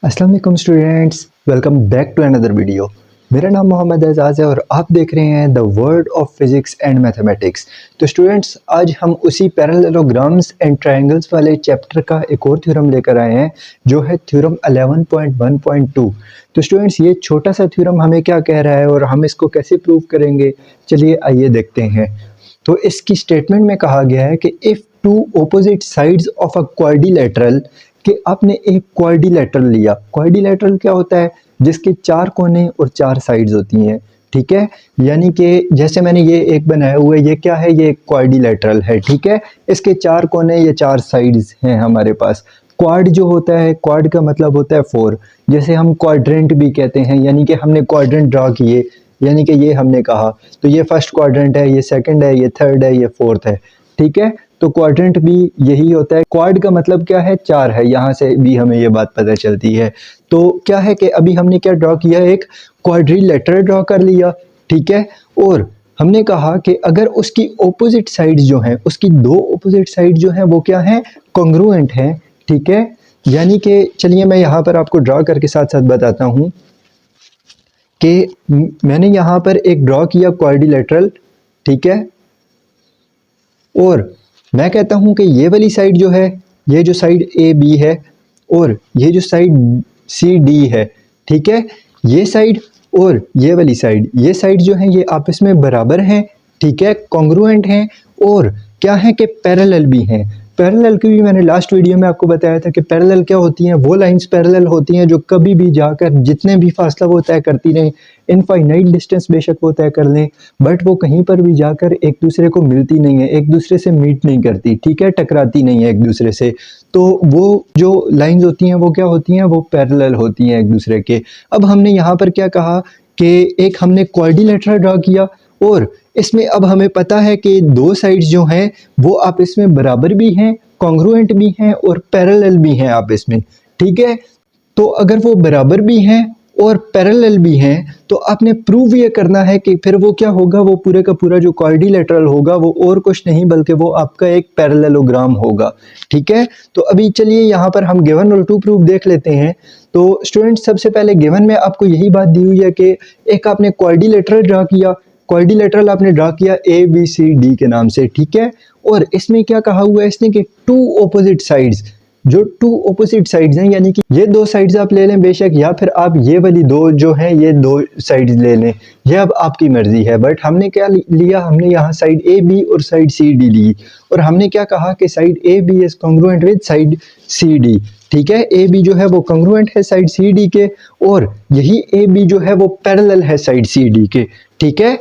अस्सलाम वालेकुम students, welcome back to another video. मेरा नाम मोहम्मद एजाज़ है और आप देख रहे हैं the world of physics and mathematics. तो स्टूडेंट्स, आज हम उसी पैरेललोग्राम्स एंड ट्रायंगल्स वाले चैप्टर का एक और थ्योरम लेकर आए हैं, जो है थ्योरम 11.1.2। तो स्टूडेंट्स, ये छोटा सा थ्योरम हमें क्या कह रहा है और हम इसको कैसे प्रूव करेंगे, चलिए आइए देखते हैं। तो इसकी स्टेटमेंट में कहा गया है कि if two opposite sides of a quadrilateral, कि आपने एक क्वाड्रिलेटरल लिया। क्वाड्रिलेटरल क्या होता है? जिसके चार कोने और चार साइड्स होती हैं, ठीक है। यानी कि जैसे मैंने ये एक बनाया हुआ है, ये क्या है? ये क्वाड्रिलेटरल है, ठीक है। इसके चार कोने, ये चार साइड्स हैं हमारे पास। क्वाड जो होता है, क्वाड का मतलब होता है फोर। जैसे हम क्वाड्रेंट भी कहते हैं, यानी कि हमने क्वाड्रेंट ड्रा किए, यानी कि ये हमने कहा तो ये फर्स्ट क्वाड्रेंट है, ये सेकंड है, ये थर्ड है, ये फोर्थ है, ठीक है। तो क्वाड्रेंट भी यही होता है। क्वाड का मतलब क्या है? चार है, यहाँ से भी हमें ये बात पता चलती है। तो क्या है कि अभी हमने क्या ड्रॉ किया? एक क्वाड्रिलेटरल ड्रॉ कर लिया, ठीक है। और हमने कहा कि अगर उसकी ऑपोजिट साइड जो हैं, उसकी दो ऑपोजिट साइड जो हैं वो क्या हैं? कॉन्ग्रुएंट हैं, ठीक है। यानी कि चलिए मैं यहाँ पर आपको ड्रॉ करके साथ साथ बताता हूँ कि मैंने यहाँ पर एक ड्रॉ किया क्वाड्रिलेटरल, ठीक है। और मैं कहता हूँ कि ये वाली साइड जो है, ये जो साइड ए बी है और ये जो साइड सी डी है, ठीक है। ये साइड और ये वाली साइड, ये साइड जो है ये आपस में बराबर हैं, ठीक है, कॉन्ग्रुएंट हैं और क्या है कि पैरेलल भी हैं। पैरेलल की भी मैंने लास्ट वीडियो में आपको बताया था कि पैरेलल क्या होती हैं। वो लाइंस पैरेलल होती हैं जो कभी भी जाकर जितने भी फासला वो तय करती रहें, इनफाइनाइट डिस्टेंस बेशक वो तय कर लें, बट वो कहीं पर भी जाकर एक दूसरे को मिलती नहीं है, एक दूसरे से मीट नहीं करती, ठीक है, टकराती नहीं है एक दूसरे से। तो वो जो लाइंस होती हैं वो क्या होती हैं? वो पैरेलल होती हैं एक दूसरे के। अब हमने यहाँ पर क्या कहा कि एक हमने क्वाड्रिलेटरल ड्रॉ किया और इसमें अब हमें पता है कि दो साइड्स जो हैं वो आपस में बराबर भी हैं, कॉन्ग्रुएंट भी हैं और पैरेलल भी हैं आपस में, ठीक है। तो अगर वो बराबर भी हैं और पैरेलल भी हैं तो आपने प्रूव ये करना है कि फिर वो क्या होगा? वो पूरे का पूरा जो क्वाड्रिलेटरल होगा वो और कुछ नहीं बल्कि वो आपका एक पैरेललोग्राम होगा, ठीक है। तो अभी चलिए यहाँ पर हम गिवन और टू प्रूफ देख लेते हैं। तो स्टूडेंट्स, सबसे पहले गिवन में आपको यही बात दी हुई है कि एक आपने क्वाड्रिलेटरल ड्रा किया, क्वाड्रिलेटरल आपने ड्रा किया ए बी सी डी के नाम से, ठीक है। और इसमें क्या कहा हुआ है इसने कि टू ऑपोजिट साइड्स, जो टू ऑपोजिट साइड्स हैं, यानी कि ये दो साइड्स आप ले लें बेशक, या फिर आप ये वाली दो जो हैं ये दो साइड्स ले लें, ये अब आपकी मर्जी है। बट हमने क्या लिया? हमने यहाँ साइड ए बी और साइड सी डी ली और हमने क्या कहा कि side A B is congruent with side C D, ठीक है। ए बी जो है वो कॉन्ग्रुएंट है साइड सी डी के और यही ए बी जो है वो पैरेलल है साइड सी डी के, ठीक है।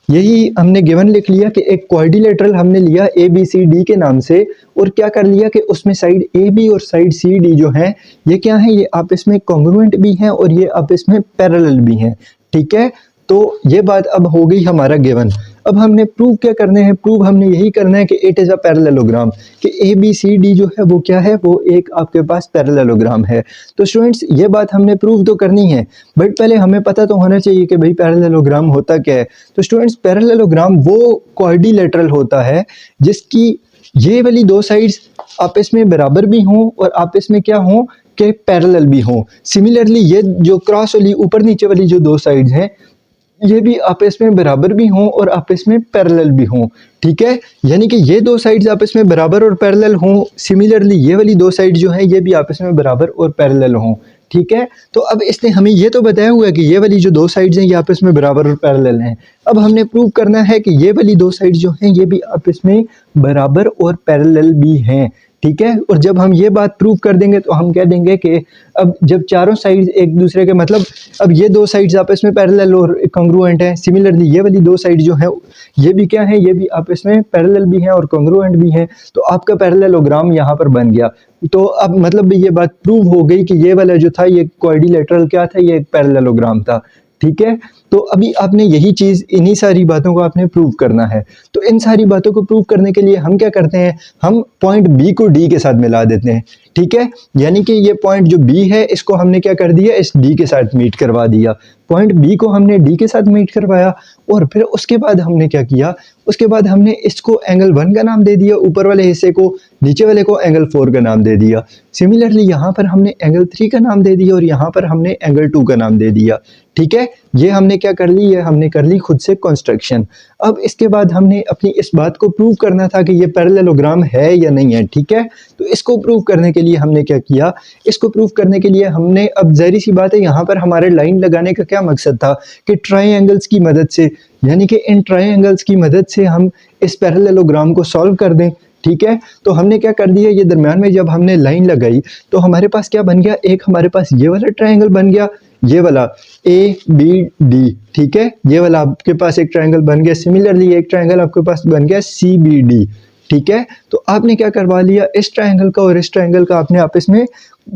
यही हमने गिवन लिख लिया कि एक क्वाड्रिलेटरल हमने लिया ए बी सी डी के नाम से और क्या कर लिया कि उसमें साइड ए बी और साइड सी डी जो हैं ये क्या है? ये आपस में कॉन्ग्रुएंट भी हैं और ये आपस में पैरेलल भी हैं, ठीक है। तो ये बात अब हो गई हमारा गिवन। अब हमने प्रूव क्या करने हैं? प्रूव हमने यही करना है कि इट इज़ अ पैरेललोग्राम, कि ए बी सी डी जो है वो क्या है? वो एक आपके पास पैरेललोग्राम है। तो स्टूडेंट्स, ये बात हमने प्रूव तो करनी है, बट पहले हमें पता तो होना चाहिए कि भाई पैरेललोग्राम होता क्या है। तो स्टूडेंट्स, पैरेललोग्राम वो क्वाड्रिलेटरल होता है जिसकी ये वाली दो साइड्स आपस में बराबर भी हों और आपस में क्या हों कि पैरेलल भी हों। सिमिलरली ये जो क्रॉस वाली ऊपर नीचे वाली जो दो साइड्स हैं ये भी आपस में बराबर भी हों और आपस में पैरेलल भी हों, ठीक है। यानी कि ये दो साइड्स आपस में बराबर और पैरेलल हों। सिमिलरली ये वाली दो साइड जो हैं ये भी आपस में बराबर और पैरेलल हों, ठीक है। तो अब इसने हमें ये तो बताया हुआ है कि ये वाली जो दो साइड्स हैं ये आपस में बराबर और पैरेलल हैं। अब हमने प्रूव करना है कि ये वाली दो साइड जो हैं ये भी आपस में बराबर और पैरेलल भी हैं, ठीक है। और जब हम ये बात प्रूव कर देंगे तो हम कह देंगे कि अब जब चारों साइड्स एक दूसरे के मतलब अब ये दो साइड्स आपस में पैरेलल और कॉन्ग्रुएंट हैं, सिमिलरली ये वाली दो साइड जो हैं ये भी क्या है? ये भी आपस में पैरेलल भी हैं और कॉन्ग्रुएंट भी हैं। तो आपका पैरेललोग्राम यहाँ पर बन गया। तो अब मतलब ये बात प्रूव हो गई कि ये वाला जो था ये क्वाड्रिलेटरल क्या था? ये एक पैरेललोग्राम था, ठीक है। तो अभी आपने यही चीज़, इन्हीं सारी बातों को आपने प्रूव करना है। तो इन सारी बातों को प्रूव करने के लिए हम क्या करते हैं? हम पॉइंट बी को डी के साथ मिला देते हैं, ठीक है। यानी कि ये पॉइंट जो बी है इसको हमने क्या कर दिया? इस डी के साथ मीट करवा दिया। पॉइंट बी को हमने डी के साथ मीट करवाया और फिर उसके बाद हमने क्या किया? उसके बाद हमने इसको एंगल 1 का नाम दे दिया ऊपर वाले हिस्से को, नीचे वाले को एंगल 4 का नाम दे दिया। सिमिलरली यहाँ पर हमने एंगल 3 का नाम दे दिया और यहाँ पर हमने एंगल 2 का नाम दे दिया। ठीक है, ये हमने क्या कर ली, ये हमने कर ली खुद से कंस्ट्रक्शन। अब इसके बाद हमने अपनी इस बात को प्रूव करना था कि ये पैरेललोग्राम है या नहीं है। ठीक है, तो इसको प्रूव करने के लिए हमने क्या किया, इसको प्रूव करने के लिए हमने, अब ज़ाहिर सी बात है यहाँ पर हमारे लाइन लगाने का क्या मकसद था कि ट्रायंगल्स की मदद से, यानी कि इन ट्रायंगल्स की मदद से हम इस पैरेललोग्राम को सॉल्व कर दें। ठीक है, तो हमने क्या कर दिया, ये दरमियान में जब हमने लाइन लगाई तो हमारे पास क्या बन गया, एक हमारे पास ये वाला ट्रायंगल बन गया, ये वाला ABD। ठीक है, ये वाला आपके पास एक ट्रायंगल बन गया। सिमिलरली एक ट्रायंगल आपके पास बन गया CBD। ठीक है, तो आपने क्या करवा लिया, इस ट्रायंगल का और इस ट्रायंगल का आपने आपस में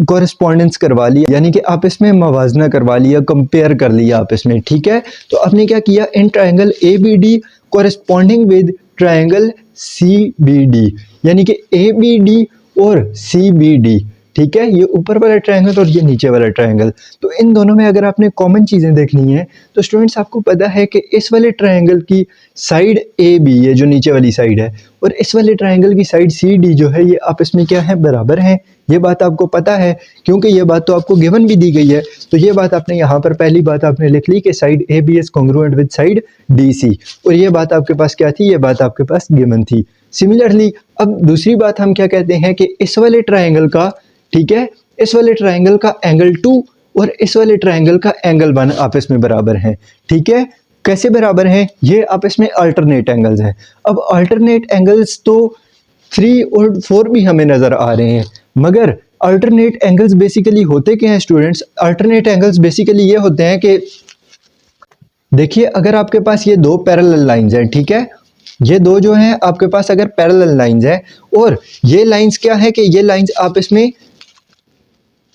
कॉरेस्पॉन्डेंस करवा लिया, यानी कि आपस में मवाजना करवा लिया, कंपेयर कर लिया आपस में। ठीक है, तो आपने क्या किया, in triangle ABD corresponding with triangle CBD, यानी कि ABD और CBD। ठीक है, ये ऊपर वाला ट्रायंगल और ये नीचे वाला ट्रायंगल, तो इन दोनों में अगर आपने कॉमन चीज़ें देखनी है तो स्टूडेंट्स आपको पता है कि इस वाले ट्रायंगल की साइड AB, ये जो नीचे वाली साइड है, और इस वाले ट्रायंगल की साइड CD जो है, ये आपस में क्या है, बराबर हैं। ये बात आपको पता है क्योंकि ये बात तो आपको गिवन भी दी गई है। तो ये बात आपने यहाँ पर पहली बात आपने लिख ली कि side AB is congruent with side DC, और ये बात आपके पास क्या थी, ये बात आपके पास गिवन थी। सिमिलरली अब दूसरी बात हम क्या कहते हैं कि इस वाले ट्रायंगल का, ठीक है, इस वाले ट्रायंगल का एंगल 2 और इस वाले ट्रायंगल का एंगल 1 आपस में बराबर हैं। ठीक है, कैसे बराबर हैं, ये आपस में अल्टरनेट एंगल्स हैं। अब अल्टरनेट एंगल्स तो 3 और 4 भी हमें नज़र आ रहे हैं, मगर अल्टरनेट एंगल्स बेसिकली होते क्या हैं स्टूडेंट्स, अल्टरनेट एंगल्स बेसिकली ये होते हैं कि देखिए, अगर आपके पास ये दो पैरेलल लाइंस हैं, ठीक है, ये दो जो हैं आपके पास अगर पैरेलल लाइंस हैं और ये लाइंस क्या है कि ये लाइंस आपस में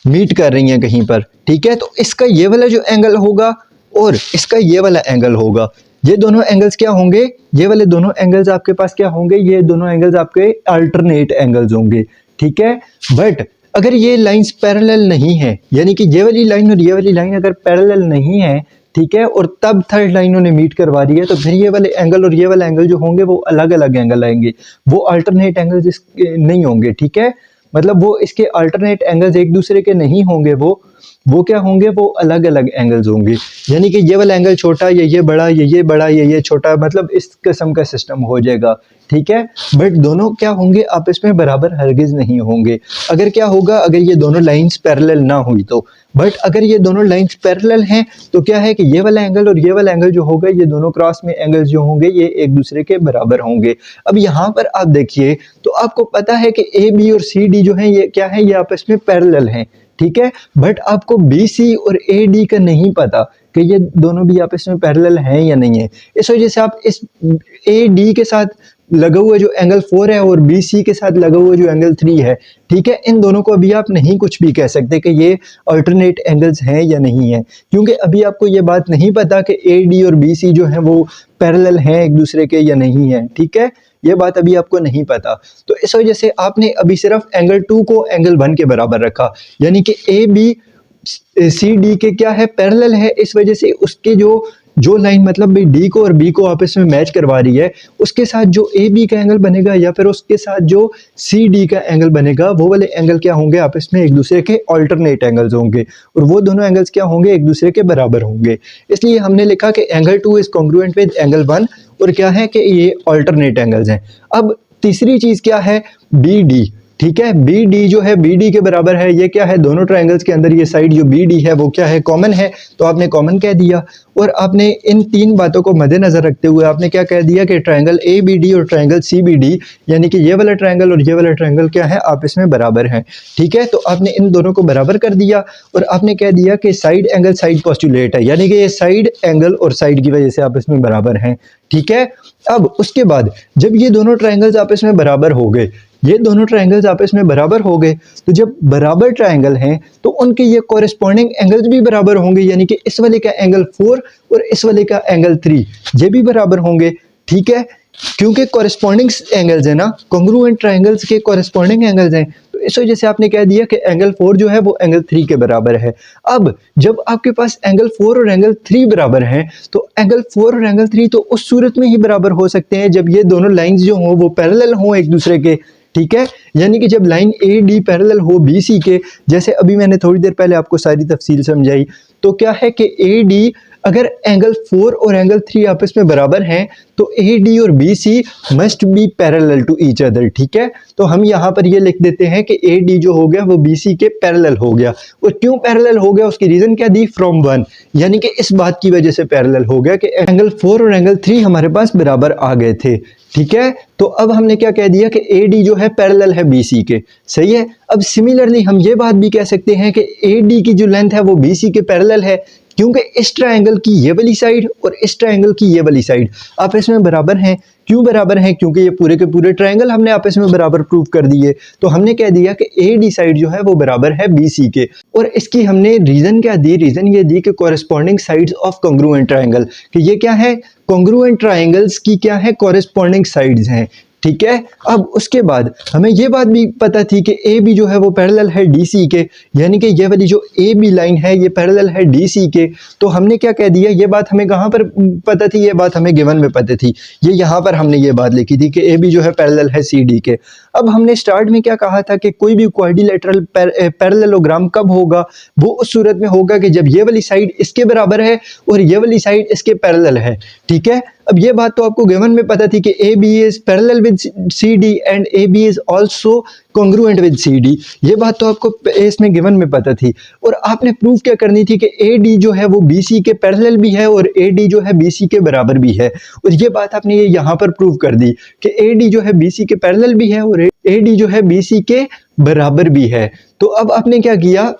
मीट कर रही हैं कहीं पर। ठीक है, तो इसका ये वाला जो एंगल होगा और इसका ये वाला एंगल होगा, ये दोनों एंगल्स क्या होंगे, ये वाले दोनों एंगल्स आपके पास क्या होंगे, ये दोनों एंगल्स आपके अल्टरनेट एंगल्स होंगे। ठीक है, बट अगर ये लाइंस पैरेलल नहीं है, यानी कि ये वाली लाइन और ये वाली लाइन अगर पैरेलल नहीं है, ठीक है, और तब थर्ड लाइन उन्हें मीट करवा रही है, तो फिर ये वाले एंगल और ये वाला एंगल जो होंगे वो अलग अलग एंगल आएंगे, वो अल्टरनेट एंगल्स नहीं होंगे। ठीक है, मतलब वो इसके अल्टरनेट एंगल्स एक दूसरे के नहीं होंगे, वो क्या होंगे, वो अलग अलग एंगल्स होंगे, यानी कि ये वाला एंगल छोटा, ये बड़ा, ये बड़ा, ये छोटा, मतलब इस किस्म का सिस्टम हो जाएगा। ठीक है, बट दोनों क्या होंगे, आपस में बराबर हरगिज नहीं होंगे। अगर क्या होगा, अगर ये दोनों लाइंस पैरेलल ना हुई तो, बट अगर ये दोनों लाइंस पैरेलल हैं तो क्या है कि ये वाला एंगल और ये वाला एंगल जो होगा, ये दोनों क्रॉस में एंगल्स जो होंगे ये एक दूसरे के बराबर होंगे। अब यहाँ पर आप देखिए तो आपको पता है कि AB और CD जो है ये क्या है, ये आपस में पैरेलल हैं। ठीक है, बट आपको BC और AD का नहीं पता कि ये दोनों भी आपस में पैरेलल हैं या नहीं है। इस वजह से आप इस AD के साथ लगा हुआ जो एंगल 4 है और BC के साथ लगा हुआ जो एंगल 3 है, ठीक है, इन दोनों को अभी आप नहीं कुछ भी कह सकते कि ये अल्टरनेट एंगल्स हैं या नहीं है, क्योंकि अभी आपको ये बात नहीं पता कि AD और BC जो है वो पैरेलल हैं एक दूसरे के या नहीं है। ठीक है, ये बात अभी आपको नहीं पता, तो इस वजह से आपने अभी सिर्फ एंगल 2 को एंगल 1 के बराबर रखा, यानी कि AB CD के क्या है, पैरेलल है। इस वजह से उसके जो लाइन मतलब भाई D को और B को आपस में मैच करवा रही है, उसके साथ जो AB का एंगल बनेगा या फिर उसके साथ जो CD का एंगल बनेगा, वो वाले एंगल क्या होंगे, आपस में एक दूसरे के अल्टरनेट एंगल्स होंगे, और वो दोनों एंगल्स क्या होंगे, एक दूसरे के बराबर होंगे। इसलिए हमने लिखा कि angle 2 is congruent with angle 1, और क्या है कि ये अल्टरनेट एंगल्स हैं। अब तीसरी चीज क्या है, BD। ठीक है, BD जो है BD के बराबर है, ये क्या है, दोनों ट्रायंगल्स के अंदर ये साइड जो BD है वो क्या है, कॉमन है, तो आपने कॉमन कह दिया। और आपने इन तीन बातों को मद्देनजर रखते हुए आपने क्या कह दिया कि ट्रायंगल ABD और ट्रायंगल CBD, यानी कि ये वाला ट्रायंगल और ये वाला ट्रायंगल क्या है, आपस में बराबर हैं। ठीक है, तो आपने इन दोनों को बराबर कर दिया और आपने कह दिया कि साइड एंगल साइड पोस्टुलेट है, यानी कि ये साइड एंगल और साइड की वजह से आपस में बराबर हैं। ठीक है, अब उसके बाद जब ये दोनों ट्रायंगल्स आपस में बराबर हो गए, ये दोनों ट्रायंगल्स आपस में बराबर हो गए, तो जब बराबर ट्रायंगल हैं तो उनके ये कॉरेस्पॉन्डिंग एंगल्स भी बराबर होंगे, यानी कि इस वाले का एंगल 4 और इस वाले का एंगल 3 ये भी बराबर होंगे। ठीक है, क्योंकि कॉरेस्पॉन्डिंग एंगल्स है ना, कॉन्ग्रुएंट ट्रायंगल्स के कॉरेस्पॉन्डिंग एंगल्स हैं, तो इस वजह से आपने कह दिया कि एंगल 4 जो है वो एंगल 3 के बराबर है। अब जब आपके पास एंगल 4 और एंगल 3 बराबर हैं, तो एंगल 4 और एंगल 3 तो उस सूरत में ही बराबर हो सकते हैं जब ये दोनों लाइंस जो हों वो पैरेलल हों एक दूसरे के। ठीक है, यानी कि जब लाइन ए डी पैरेलल हो बी सी के, जैसे अभी मैंने थोड़ी देर पहले आपको सारी तफसील समझाई, तो क्या है कि ए डी अगर एंगल 4 और एंगल 3 आपस में बराबर हैं तो ए डी और B C must be parallel to each other. ठीक है, तो हम यहाँ पर ये लिख देते हैं कि ए डी जो हो गया वो बी सी के पैरेलल हो गया। और क्यों पैरेलल हो गया, उसकी रीज़न क्या दी, फ्रॉम 1, यानी कि इस बात की वजह से पैरेलल हो गया कि एंगल 4 और एंगल 3 हमारे पास बराबर आ गए थे। ठीक है, तो अब हमने क्या कह दिया कि ए डी जो है पैरेलल है बी सी के, सही है। अब सिमिलरली हम ये बात भी कह सकते हैं कि ए डी की जो लेंथ है वो बी सी के पैरेलल है, क्योंकि इस ट्रायंगल की ये वाली साइड और इस ट्रायंगल की ये वाली साइड आपस में बराबर हैं। क्यों बराबर हैं, क्योंकि ये पूरे के पूरे ट्रायंगल हमने आपस में बराबर प्रूव कर दिए। तो हमने कह दिया कि ए डी साइड जो है वो बराबर है बी सी के। और इसकी हमने रीज़न क्या दी, रीज़न ये दी कि corresponding sides of congruent triangle, कि ये क्या है, कॉन्ग्रुएंट ट्रायंगल्स की क्या है, कॉरेस्पॉन्डिंग साइड्स हैं। ठीक है, अब उसके बाद हमें ये बात भी पता थी कि ए बी जो है वो पैरेलल है डी सी के, यानी कि ये वाली जो ए बी लाइन है ये पैरेलल है डी सी के। तो हमने क्या कह दिया, ये बात हमें कहाँ पर पता थी, ये बात हमें गिवन में पता थी, ये यहाँ पर हमने ये बात लिखी थी कि ए बी जो है पैरेलल है सी डी के। अब हमने स्टार्ट में क्या कहा था कि कोई भी क्वाड्रिलेटरल पैरेललोग्राम कब होगा, वो उस सूरत में होगा कि जब ये वाली साइड इसके बराबर है और ये वाली साइड इसके पैरेलल है। ठीक है, अब ये बात तो आपको गिवन में पता थी कि A B is parallel with C D and A B is also congruent with C D, ये बात तो आपको इसमें गिवन में पता थी। और आपने प्रूव क्या करनी थी कि ए डी जो है वो बी सी के पैरेलल भी है और ए डी जो है बी सी के बराबर भी है। और ये बात आपने ये यहाँ पर प्रूव कर दी कि ए डी जो है बी सी के पैरेलल भी है और ए डी जो है बी सी के बराबर भी है। तो अब आपने क्या किया,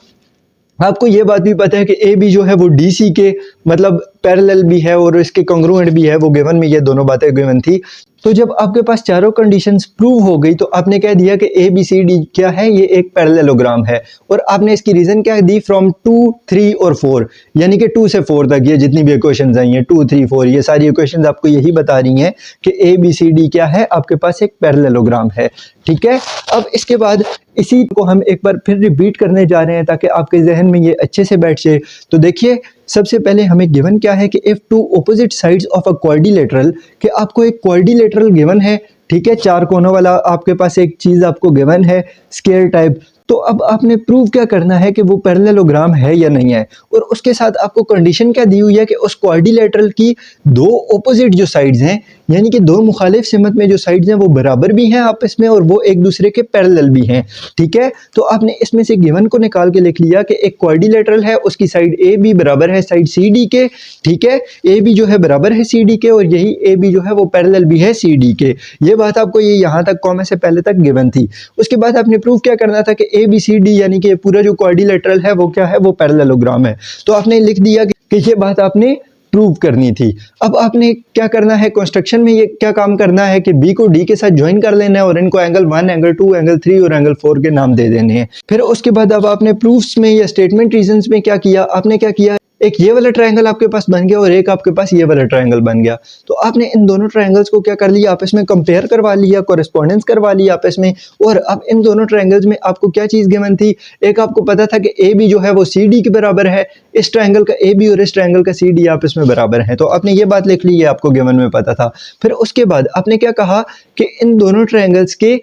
आपको ये बात भी पता है कि ए बी जो है वो डी सी के मतलब पैरेलल भी है और इसके कॉन्ग्रुएंट भी है, वो गिवन में ये दोनों बातें गिवन थी। तो जब आपके पास चारों कंडीशंस प्रूव हो गई तो आपने कह दिया कि ए बी सी डी क्या है, ये एक पैरेललोग्राम है। और आपने इसकी रीज़न क्या दी, फ्रॉम 2, 3 और 4, यानी कि 2 से 4 तक ये जितनी भी इक्वेशंस आई हैं 2, 3, 4, ये सारी इक्वेशंस आपको यही बता रही हैं कि ए बी सी डी क्या है, आपके पास एक पैरेललोग्राम है। ठीक है, अब इसके बाद इसी को हम एक बार फिर रिपीट करने जा रहे हैं ताकि आपके जहन में ये अच्छे से बैठ जाए। तो देखिए, सबसे पहले हमें गिवन क्या है कि if two opposite sides of a quadrilateral, कि आपको एक क्वाड्रिलेटरल गिवन है। ठीक है, 4 कोनों वाला आपके पास एक चीज़ आपको गिवन है स्क्वायर टाइप। तो अब आपने प्रूव क्या करना है कि वो पैरेललोग्राम है या नहीं है। और उसके साथ आपको कंडीशन क्या दी हुई है कि उस क्वाड्रिलेटरल की दो ऑपोजिट जो साइड्स हैं, यानी कि दो मुखालिफ सिमत में जो साइड्स हैं वो बराबर भी हैं आपस में और वो एक दूसरे के पैरेलल भी हैं। ठीक है, तो आपने इसमें से गिवन को निकाल के लिख लिया कि एक क्वाड्रिलेटरल है, उसकी साइड ए बी बराबर है साइड सी डी के। ठीक है, ए बी जो है बराबर है सी डी के और यही ए बी जो है वो पैरेलल भी है सी डी के। ये बात आपको ये यहाँ तक कॉमा से पहले तक गिवन थी। उसके बाद आपने प्रूव क्या करना था कि ए बी सी डी यानी कि पूरा जो क्वाड्रिलेटरल है वो क्या है, वो पैरेललोग्राम है। तो आपने लिख दिया कि ये बात आपने प्रूव करनी थी। अब आपने क्या करना है, कंस्ट्रक्शन में ये क्या काम करना है कि बी को डी के साथ ज्वाइन कर लेना है और इनको एंगल 1, एंगल 2, एंगल 3 और एंगल 4 के नाम दे देने हैं। फिर उसके बाद अब आपने प्रूफ्स में या स्टेटमेंट रीजंस में क्या किया, आपने क्या किया, एक ये वाला ट्रायंगल आपके पास बन गया और एक आपके पास ये वाला ट्रायंगल बन गया। तो आपने इन दोनों ट्रायंगल्स को क्या कर लिया, आपस में कंपेयर करवा लिया, कॉरेस्पॉन्डेंस करवा लिया आपस में। और अब इन दोनों ट्रायंगल्स में आपको क्या चीज़ गिवन थी, एक आपको पता था कि ए बी जो है वो सी डी के बराबर है, इस ट्रायंगल का ए बी और इस ट्रायंगल का सी डी आपस में बराबर है। तो आपने ये बात लिख ली, ये आपको गिवन में पता था। फिर उसके बाद आपने क्या कहा कि इन दोनों ट्रायंगल्स के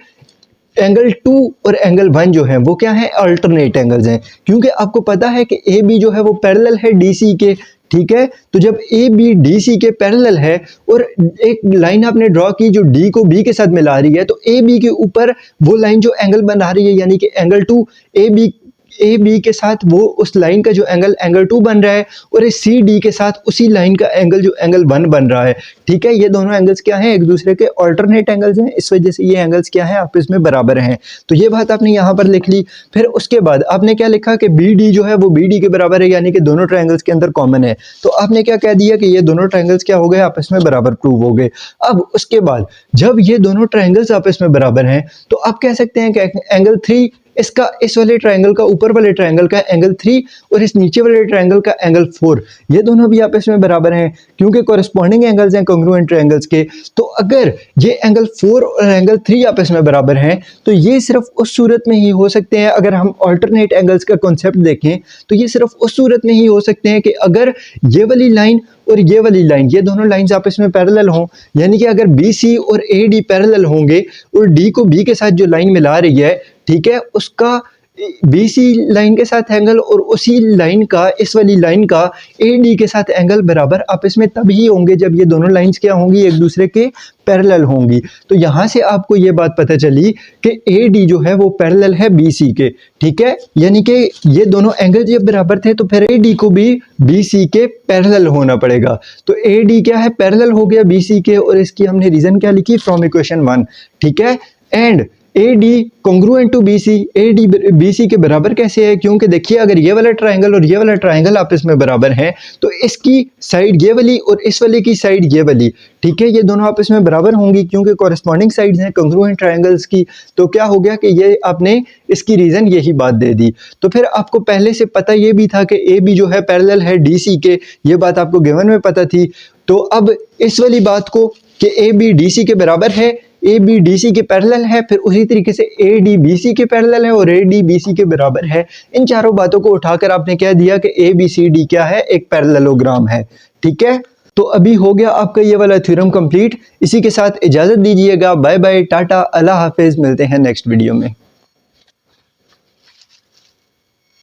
एंगल 2 और एंगल 1 जो है वो क्या है, अल्टरनेट एंगल्स हैं, क्योंकि आपको पता है कि ए बी जो है वो पैरेलल है डी सी के। ठीक है, तो जब ए बी डी सी के पैरेलल है और एक लाइन आपने ड्रॉ की जो डी को बी के साथ मिला रही है, तो ए बी के ऊपर वो लाइन जो एंगल बना रही है यानी कि एंगल 2 ए बी के साथ वो उस लाइन का जो एंगल 2 बन रहा है और इस सी डी के साथ उसी लाइन का एंगल जो एंगल 1 बन रहा है। ठीक है, ये दोनों एंगल्स क्या हैं, एक दूसरे के अल्टरनेट एंगल्स हैं, इस वजह से ये एंगल्स क्या हैं, आपस में बराबर हैं। तो ये बात आपने यहाँ पर लिख ली। फिर उसके बाद आपने क्या लिखा कि बी डी जो है वो बी डी के बराबर है, यानी कि दोनों ट्रायंगल्स के अंदर कॉमन है। तो आपने क्या कह दिया कि ये दोनों ट्रायंगल्स क्या हो गए, आपस में बराबर प्रूव हो गए। अब उसके बाद जब ये दोनों ट्रायंगल्स आपस में बराबर हैं तो आप कह सकते हैं कि एंगल 3 इसका इस वाले ट्रायंगल का ऊपर वाले ट्रायंगल का एंगल 3 और इस नीचे वाले ट्रायंगल का एंगल 4, ये दोनों भी आपस में बराबर हैं क्योंकि कॉरेस्पॉन्डिंग एंगल्स हैं कॉन्ग्रुएंट ट्रायंगल्स के। तो अगर ये एंगल 4 और एंगल 3 आपस में बराबर हैं तो ये सिर्फ उस सूरत में ही हो सकते हैं, अगर हम अल्टरनेट एंगल्स का कॉन्सेप्ट देखें तो ये सिर्फ उस सूरत में ही हो सकते हैं कि अगर ये वाली लाइन और ये वाली लाइन, ये दोनों लाइंस आपस में पैरेलल हों, यानी कि अगर BC और AD पैरेलल होंगे और D को B के साथ जो लाइन मिला रही है, ठीक है, उसका BC लाइन के साथ एंगल और उसी लाइन का, इस वाली लाइन का AD के साथ एंगल बराबर आपस में तभी होंगे जब ये दोनों लाइंस क्या होंगी, एक दूसरे के पैरेलल होंगी। तो यहाँ से आपको ये बात पता चली कि AD जो है वो पैरेलल है BC के, ठीक है, यानी कि ये दोनों एंगल जब बराबर थे तो फिर AD को भी BC के पैरेलल होना पड़ेगा। तो AD क्या है, पैरेलल हो गया BC के, और इसकी हमने रीजन क्या लिखी, फ्रॉम इक्वेशन 1, ठीक है। And AD congruent to BC, AD BC के बराबर कैसे है, क्योंकि देखिए अगर ये वाला ट्रायंगल और ये वाला ट्रायंगल आपस में बराबर हैं तो इसकी साइड ये वाली और इस वाले की साइड ये वाली, ठीक है, ये दोनों आपस में बराबर होंगी क्योंकि कॉरेस्पॉन्डिंग साइड्स हैं कॉन्ग्रुएंट ट्रायंगल्स की। तो क्या हो गया कि ये आपने इसकी रीजन यही बात दे दी। तो फिर आपको पहले से पता ये भी था कि AB जो है पैरेलल है DC के, ये बात आपको गिवन में पता थी। तो अब इस वाली बात को कि AB DC के बराबर है, AB DC के पैरेलल है, फिर उसी तरीके से AD BC के पैरेलल है और AD BC के बराबर है, इन चारों बातों को उठाकर आपने कह दिया कि ABCD क्या है, एक पैरेललोग्राम है, ठीक है। तो अभी हो गया आपका ये वाला थ्योरम कंप्लीट। इसी के साथ इजाज़त दीजिएगा, बाय बाय, टाटा, अल्लाह हाफिज़, मिलते हैं नेक्स्ट वीडियो में।